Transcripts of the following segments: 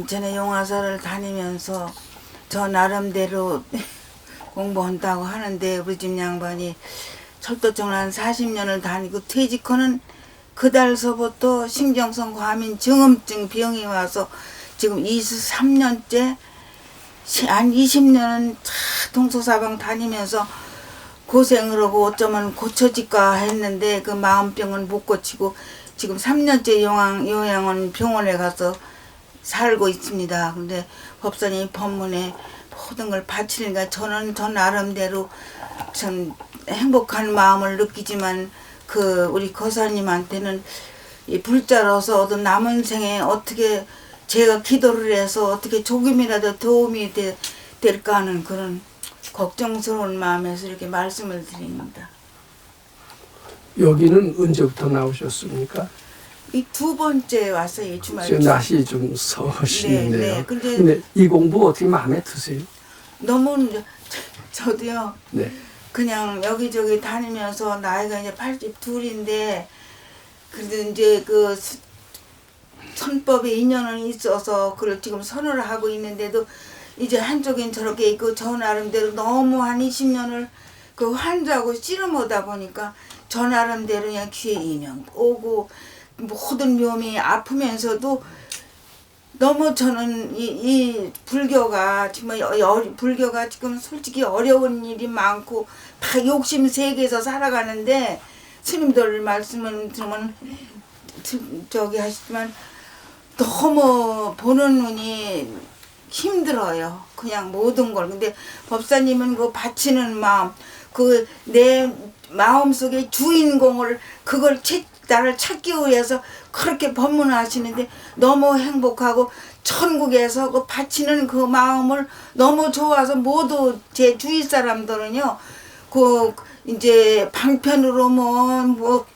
인천의 용화사를 다니면서 저 나름대로 공부한다고 하는데 우리 집 양반이 철도청을 한 40년을 다니고 퇴직하는 그달서부터 신경성 과민 증후증 병이 와서 지금 23년째 한 20년은 동서사방 다니면서 고생을 하고 어쩌면 고쳐질까 했는데 그 마음병은 못 고치고 지금 3년째 요양원 병원에 가서 살고 있습니다. 근데 법사님이 법문에 모든 걸 바치니까 저는 저 나름대로 참 행복한 마음을 느끼지만 그 우리 거사님한테는 이 불자로서 어떤 남은 생에 어떻게 제가 기도를 해서 어떻게 조금이라도 도움이 될까 하는 그런 걱정스러운 마음에서 이렇게 말씀을 드립니다. 여기는 언제부터 나오셨습니까? 이 두 번째 왔어요, 이 주말. 지금 날씨 좀 서시는데요. 네, 네. 근데 이 공부 어떻게 마음에 드세요? 너무 저도요. 네. 그냥 여기저기 다니면서 나이가 이제 82인데 그래도 이제 그 선법에 인연은 있어서 그걸 지금 선을 하고 있는데도 이제 한쪽엔 저렇게 있고 저 나름대로 너무 한 20년을 그 환자하고 씨름하다 보니까 저 나름대로 그냥 귀에 인연 오고 모든 묘미 아프면서도 너무 저는 이 불교가 정말 불교가 지금 솔직히 어려운 일이 많고 다 욕심 세계에서 살아가는데 스님들 말씀을 들으면 저기 하시지만 너무 보는 눈이 힘들어요. 그냥 모든 걸. 근데 법사님은 그 바치는 마음, 그 내 마음속에 주인공을 그걸 나를 찾기 위해서 그렇게 법문하시는데 너무 행복하고 천국에서 그 바치는 그 마음을 너무 좋아서 모두 제 주위 사람들은요 그 이제 방편으로 뭐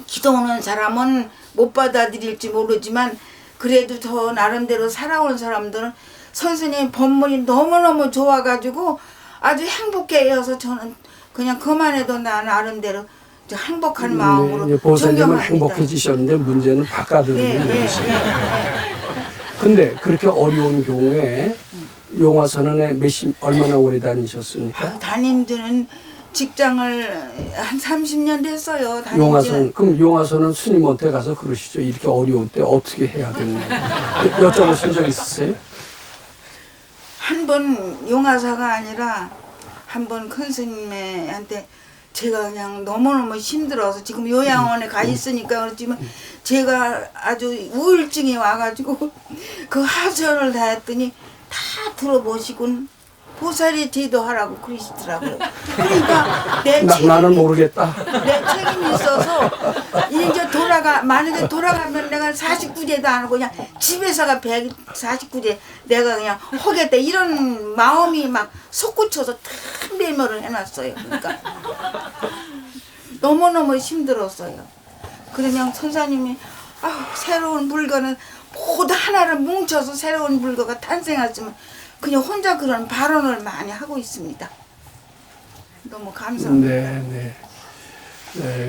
기도하는 사람은 못 받아들일지 모르지만 그래도 저 나름대로 살아온 사람들은 선생님 법문이 너무너무 좋아가지고 아주 행복해해서 저는 그냥 그만해도 나 나름대로 행복한 마음으로 보살님은 존경합니다. 행복해지셨는데 문제는 바깥으로는 네. 근데 그렇게 어려운 경우에 용화선언에 얼마나 오래 다니셨습니까? 다닌 지는 직장을 한 30년 됐어요. 그럼 용화선은 스님한테 가서 그러시죠. 이렇게 어려울 때 어떻게 해야 되나 여쭤보신 적 있으세요? 한 번 용화사가 아니라 한 번 큰 스님한테 제가 그냥 너무너무 힘들어서 지금 요양원에 가 있으니까 그렇지만 제가 아주 우울증이 와가지고 그 하소연을 다 했더니 다 들어보시곤 보살이 제도하라고 그러시더라고요. 그러니까 나는 모르겠다. 내 책임이 있어서 이제 만약에 돌아가면 내가 49제도 안 하고 그냥 집에서가 149제 내가 그냥 하겠다 이런 마음이 막 솟구쳐서 다 매몰을 해놨어요. 그러니까 너무너무 힘들었어요. 그러면 선사님이 새로운 물건은 모두 하나를 뭉쳐서 새로운 물건가 탄생했으면 그냥 혼자 그런 발언을 많이 하고 있습니다. 너무 감사합니다. 네.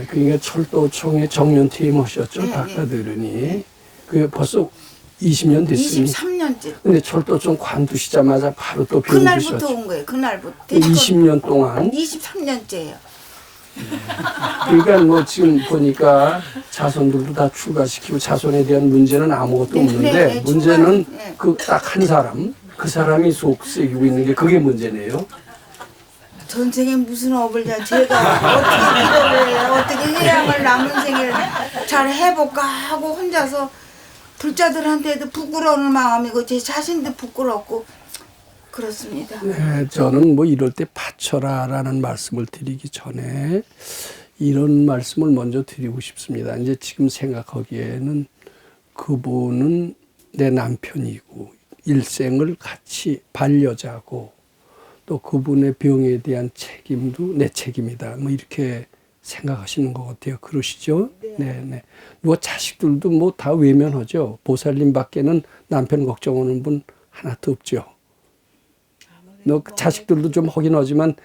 그러니까 철도청의 정년퇴임 하셨죠, 네, 바꿔들으니. 그 벌써 20년 됐습니다. 23년째. 근데 철도청 관두시자마자 바로 또 병 그날부터 드셨죠. 온 거예요. 그날부터. 20년 동안. 23년째예요. 그러니까 뭐 지금 보니까 자손들도 다 출가시키고 자손에 대한 문제는 아무것도 없는데 문제는 그 딱 한 사람, 그 사람이 속 썩이고 있는 게 그게 문제네요. 전생에 무슨 업을 제가 어떻게 기도를 해요. 어떻게 해야만 남은 생을 잘 해볼까 하고 혼자서 불자들한테도 부끄러운 마음이고 제 자신도 부끄럽고 그렇습니다. 네, 저는 뭐 이럴 때 바쳐라라는 말씀을 드리기 전에 이런 말씀을 먼저 드리고 싶습니다. 이제 지금 생각하기에는 그분은 내 남편이고 일생을 같이 반려자고 또 그분의 병에 대한 책임도 내 책임이다. 뭐 이렇게 생각하시는 것 같아요. 그러시죠? 네. 뭐 자식들도 뭐 다 외면하죠. 보살님 밖에는 남편 걱정하는 분 하나도 없죠. 너 자식들도 좀 하긴 하지만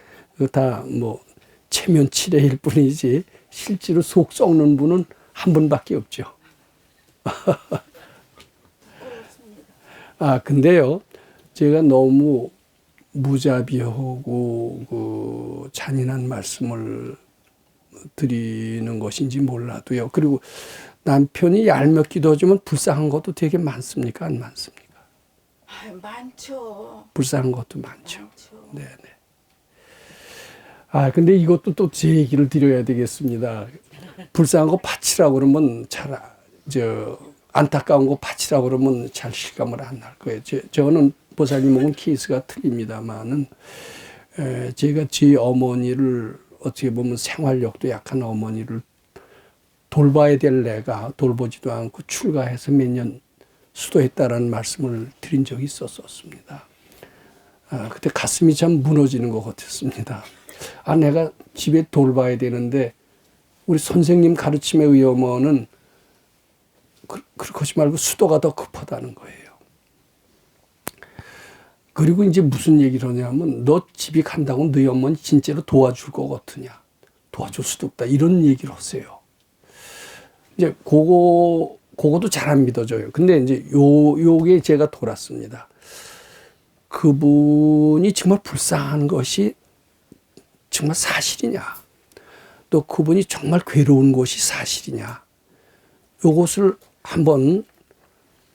다 뭐 체면치레일 뿐이지 실제로 속 썩는 분은 한 분밖에 없죠. 근데요, 제가 너무 무자비하고 그 잔인한 말씀을 드리는 것인지 몰라도요. 그리고 남편이 얄밉기도 하지만 불쌍한 것도 되게 많습니까? 안 많습니까? 많죠. 불쌍한 것도 많죠. 많죠. 네네. 근데 이것도 또 제 얘기를 드려야 되겠습니다. 불쌍한 거 바치라고 그러면 안타까운 거 바치라고 그러면 잘 실감을 안 날 거예요. 저는 보살님하고는 케이스가 틀립니다만은, 제가 제 어머니를 어떻게 보면 생활력도 약한 어머니를 돌봐야 될 내가 돌보지도 않고 출가해서 몇 년 수도했다라는 말씀을 드린 적이 있었습니다. 그때 가슴이 참 무너지는 것 같았습니다. 내가 집에 돌봐야 되는데 우리 선생님 가르침에 의하면은 그렇게 하지 말고 수도가 더 급하다는 거예요. 그리고 이제 무슨 얘기를 하냐면 너 집에 간다고 너희 어머니 진짜로 도와줄 것 같으냐? 도와줄 수도 없다. 이런 얘기를 하세요. 이제 그거도 잘 안 믿어져요. 근데 이제 요게 제가 돌았습니다. 그분이 정말 불쌍한 것이 정말 사실이냐? 또 그분이 정말 괴로운 것이 사실이냐? 요것을 한번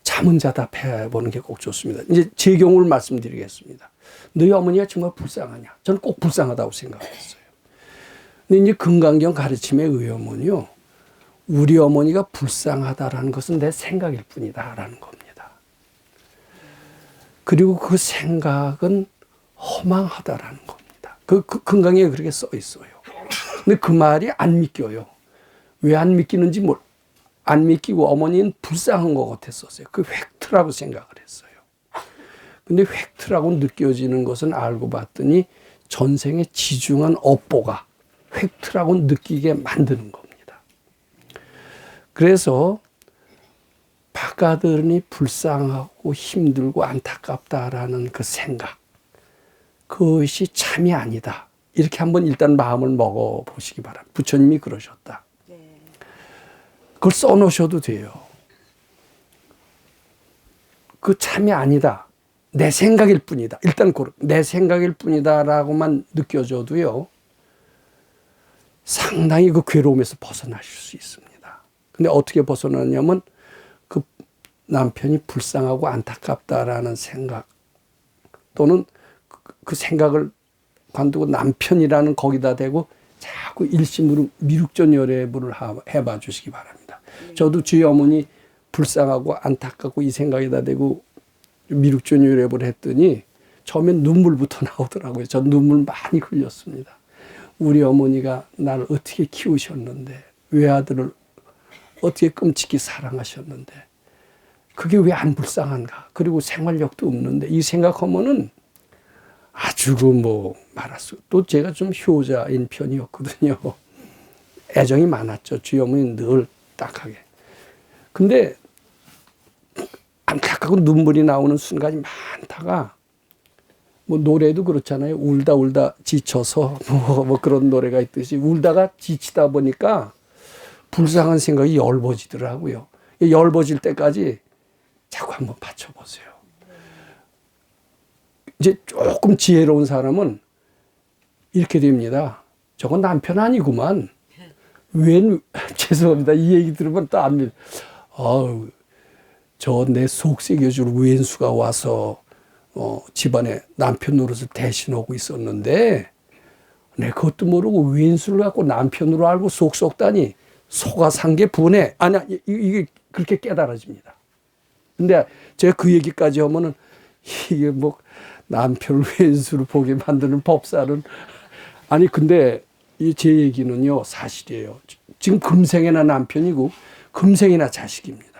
자문자답해 보는 게 꼭 좋습니다. 이제 제 경우를 말씀드리겠습니다. 너희 어머니가 정말 불쌍하냐? 저는 꼭 불쌍하다고 생각했어요. 근데 이제 금강경 가르침에 의하면요, 우리 어머니가 불쌍하다라는 것은 내 생각일 뿐이다라는 겁니다. 그리고 그 생각은 허망하다라는 겁니다. 금강경에 그렇게 써 있어요. 근데 그 말이 안 믿겨요. 왜 안 믿기는지 안 믿기고 어머니는 불쌍한 것 같았었어요. 그 팩트라고 생각을 했어요. 근데 팩트라고 느껴지는 것은 알고 봤더니 전생에 지중한 업보가 팩트라고 느끼게 만드는 겁니다. 그래서 바깥으로니 불쌍하고 힘들고 안타깝다라는 그 생각, 그것이 참이 아니다. 이렇게 한번 일단 마음을 먹어보시기 바랍니다. 부처님이 그러셨다. 그걸 써놓으셔도 돼요. 그 참이 아니다. 내 생각일 뿐이다. 일단 내 생각일 뿐이다라고만 느껴져도요, 상당히 그 괴로움에서 벗어나실 수 있습니다. 근데 어떻게 벗어나냐면 그 남편이 불쌍하고 안타깝다라는 생각 또는 그 생각을 관두고 남편이라는 거기다 대고 자꾸 일심으로 미륵전열애부를 해봐 주시기 바랍니다. 저도 저희 어머니 불쌍하고 안타깝고 이 생각에다 대고 미륵전열애부를 했더니 처음엔 눈물부터 나오더라고요. 저 눈물 많이 흘렸습니다. 우리 어머니가 나를 어떻게 키우셨는데, 외아들을 어떻게 끔찍히 사랑하셨는데 그게 왜 안 불쌍한가? 그리고 생활력도 없는데 이 생각하면은 아주 말할 수. 또 제가 좀 효자인 편이었거든요. 애정이 많았죠. 주희 어머니는 늘 딱하게. 근데 안타깝고 눈물이 나오는 순간이 많다가 노래도 그렇잖아요. 울다 지쳐서 그런 노래가 있듯이 울다가 지치다 보니까 불쌍한 생각이 엷어지더라고요. 엷어질 때까지 자꾸 한번 받쳐보세요. 이제 조금 지혜로운 사람은 이렇게 됩니다. 저건 남편 아니구만. 죄송합니다. 이 얘기 들으면 또 안 믿어. 저 내 속삭여줄 왼수가 와서 집안에 남편 노릇을 대신하고 있었는데 내가 그것도 모르고 왼수를 갖고 남편으로 알고 속 썩다니 소가 산 게 분해. 아니야, 이게 그렇게 깨달아집니다. 근데 제가 그 얘기까지 하면은 이게 남편을 왼수로 보게 만드는 법사는 근데 제 얘기는요 사실이에요. 지금 금생이나 남편이고 금생이나 자식입니다.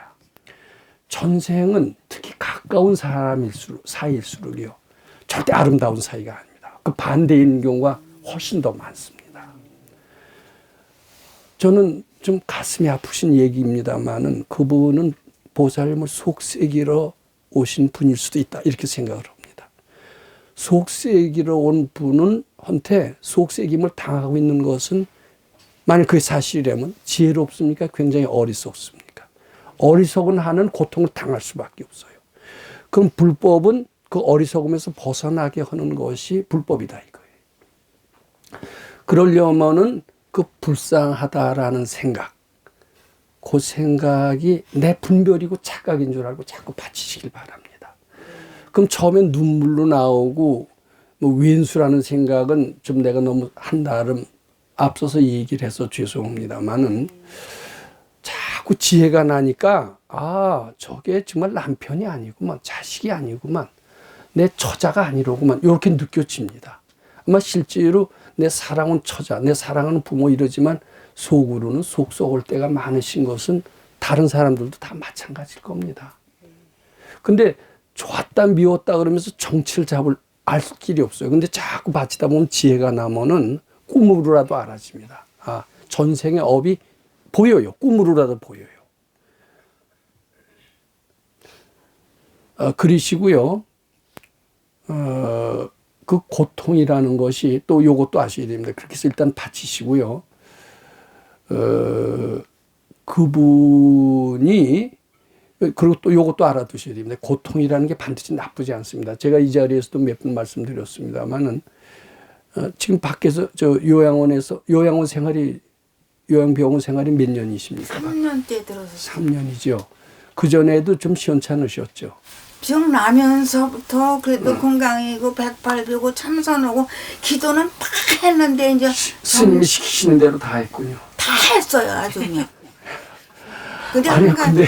전생은 특히 가까운 사이일수록요 절대 아름다운 사이가 아닙니다. 그 반대인 경우가 훨씬 더 많습니다. 저는 좀 가슴이 아프신 얘기입니다만은 그분은 보살님을 속삭이러 오신 분일 수도 있다 이렇게 생각을 합니다. 속삭이러 온 분은 한테 속삭임을 당하고 있는 것은 만약 그게 사실이라면 지혜롭습니까? 굉장히 어리석습니까? 어리석은 한은 고통을 당할 수밖에 없어요. 그럼 불법은 그 어리석음에서 벗어나게 하는 것이 불법이다 이거예요. 그러려면은 그 불쌍하다라는 생각, 그 생각이 내 분별이고 착각인 줄 알고 자꾸 바치시길 바랍니다. 그럼 처음엔 눈물로 나오고 뭐 왼수라는 생각은 좀 내가 너무 한나름 앞서서 얘기를 해서 죄송합니다만은 자꾸 지혜가 나니까 아 저게 정말 남편이 아니구만, 자식이 아니구만, 내 처자가 아니로구만, 이렇게 느껴집니다. 아마 실제로 내 사랑은 처자, 내 사랑하는 부모 이러지만 속으로는 속 썩을 때가 많으신 것은 다른 사람들도 다 마찬가지일 겁니다. 근데 좋았다 미웠다 그러면서 정치를 알 길이 없어요. 근데 자꾸 바치다 보면 지혜가 나면은 꿈으로라도 알아집니다. 아, 전생의 업이 보여요. 꿈으로라도 보여요. 그러시고요. 그 고통이라는 것이 또 요것도 아셔야 됩니다. 그렇게 해서 일단 바치시고요. 그분이 그리고 또 요것도 알아두셔야 됩니다. 고통이라는 게 반드시 나쁘지 않습니다. 제가 이 자리에서도 몇 번 말씀드렸습니다만은 지금 밖에서 저 요양원 생활이 요양병원 생활이 몇 년이십니까? 3년째 들어서 3년이죠. 그 전에도 좀 시원찮으셨죠. 병 나면서부터 그래도 건강이고 108배고 참선하고 기도는 다 했는데 이제 스님이 시키시는 대로 다 했군요. 다 했어요 아주 그냥. 근데 아니 한 가지 근데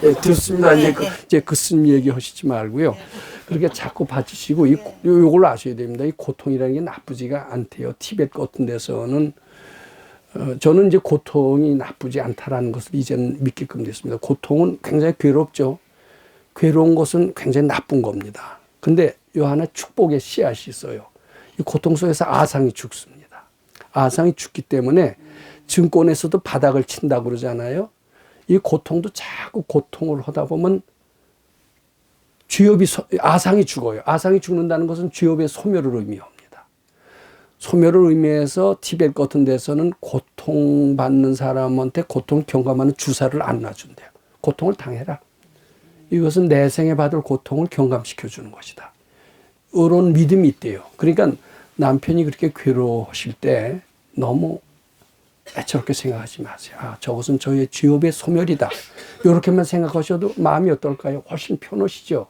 예, 듣습니다. 네, 이제 그 스님 얘기하시지 말고요. 그렇게 자꾸 바치시고 요걸로 아셔야 됩니다. 이 고통이라는 게 나쁘지가 않대요. 티벳 같은 데서는 저는 이제 고통이 나쁘지 않다라는 것을 이제는 믿게끔 됐습니다. 고통은 굉장히 괴롭죠. 괴로운 것은 굉장히 나쁜 겁니다. 근데 요 하나 축복의 씨앗이 있어요. 이 고통 속에서 아상이 죽습니다. 아상이 죽기 때문에 증권에서도 바닥을 친다고 그러잖아요. 이 고통도 자꾸 고통을 하다 보면 아상이 죽어요. 아상이 죽는다는 것은 죄업의 소멸을 의미합니다. 소멸을 의미해서 티벳 같은 데서는 고통받는 사람한테 고통 경감하는 주사를 안 놔준대요. 고통을 당해라. 이것은 내 생에 받을 고통을 경감시켜 주는 것이다. 이런 믿음이 있대요. 그러니까 남편이 그렇게 괴로워하실 때 너무 애처롭게 생각하지 마세요. 아, 저것은 저의 죄업의 소멸이다. 이렇게만 생각하셔도 마음이 어떨까요? 훨씬 편하시죠.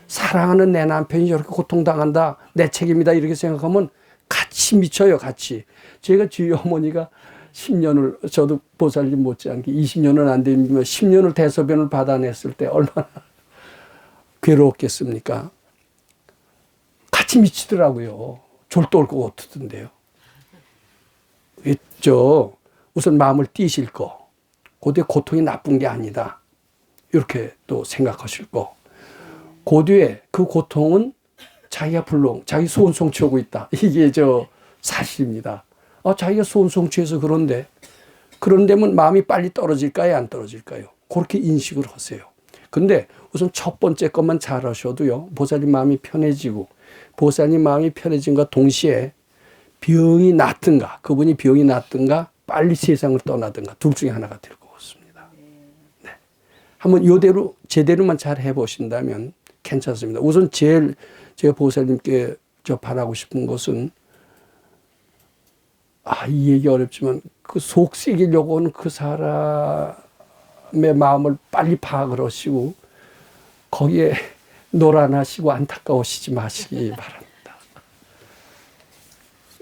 사랑하는 내 남편이 저렇게 고통당한다. 내 책임이다. 이렇게 생각하면 같이 미쳐요. 같이. 제가 주위 어머니가 10년을 저도 보살님 못지않게 20년은 안 되면 10년을 대소변을 받아냈을 때 얼마나 괴로웠겠습니까? 같이 미치더라고요. 졸도 올 것 같던데요. 있죠. 우선 마음을 띄실 거. 고대 고통이 나쁜 게 아니다. 이렇게 또 생각하실 거. 고뒤에 그 고통은 자기가 자기 소원 성취하고 있다. 이게 사실입니다. 자기가 소원 성취해서 그런데면 마음이 빨리 떨어질까요? 안 떨어질까요? 그렇게 인식을 하세요. 근데 우선 첫 번째 것만 잘 하셔도요. 보살님 마음이 편해지고 보살님 마음이 편해진과 동시에 병이 낫든가 그분이 병이 낫든가 빨리 세상을 떠나든가 둘 중에 하나가 될 것 같습니다. 네. 한번 이대로 제대로만 잘 해보신다면 괜찮습니다. 우선 제일 제가 보살님께 바라고 싶은 것은 이 얘기 어렵지만 그 속삭이려고 하는 그 사람의 마음을 빨리 파악을 하시고 거기에 노란하시고 안타까우시지 마시기 바랍니다.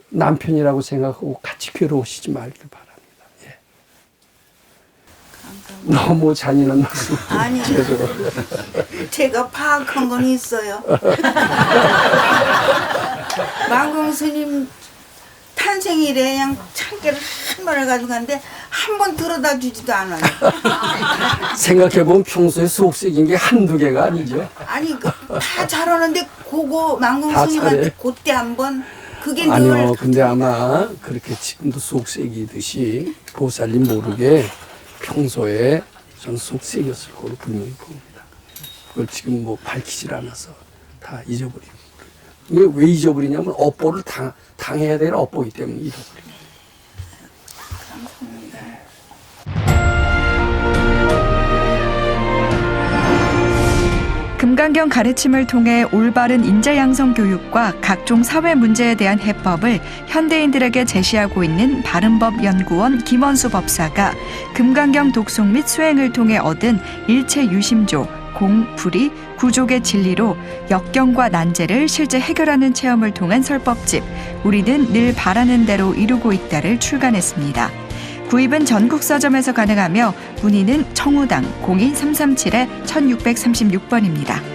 남편이라고 생각하고 같이 괴로우시지 말길 바랍니다. 예. 너무 잔인한 말씀. 아니 제가 파악한 건 있어요. 망공 스님 탄생일에 그냥 참깨를 한 번 해가지고 갔는데 한 번 들어다 주지도 않아요. 생각해보면 평소에 속삭인 게 한두 개가 아니죠. 아니 다 잘하는데 그거 망공 다 스님한테 잘해. 그때 한 번 그게 아니요. 늘 근데 아마 그렇게 지금도 속삭이듯이 보살님 모르게 평소에 전 속삭였을 거로 분명히 봅니다. 그걸 지금 뭐 밝히질 않아서 다 잊어버리고. 왜 잊어버리냐면 업보를 당해야 될 업보이기 때문에 잊어버립니다. 감사합니다. 금강경 가르침을 통해 올바른 인재양성 교육과 각종 사회 문제에 대한 해법을 현대인들에게 제시하고 있는 바른법연구원 김원수 법사가 금강경 독송 및 수행을 통해 얻은 일체 유심조, 공, 불이, 구족의 진리로 역경과 난제를 실제 해결하는 체험을 통한 설법집 우리는 늘 바라는 대로 이루고 있다를 출간했습니다. 구입은 전국 서점에서 가능하며 문의는 청우당 02-337-1636번입니다.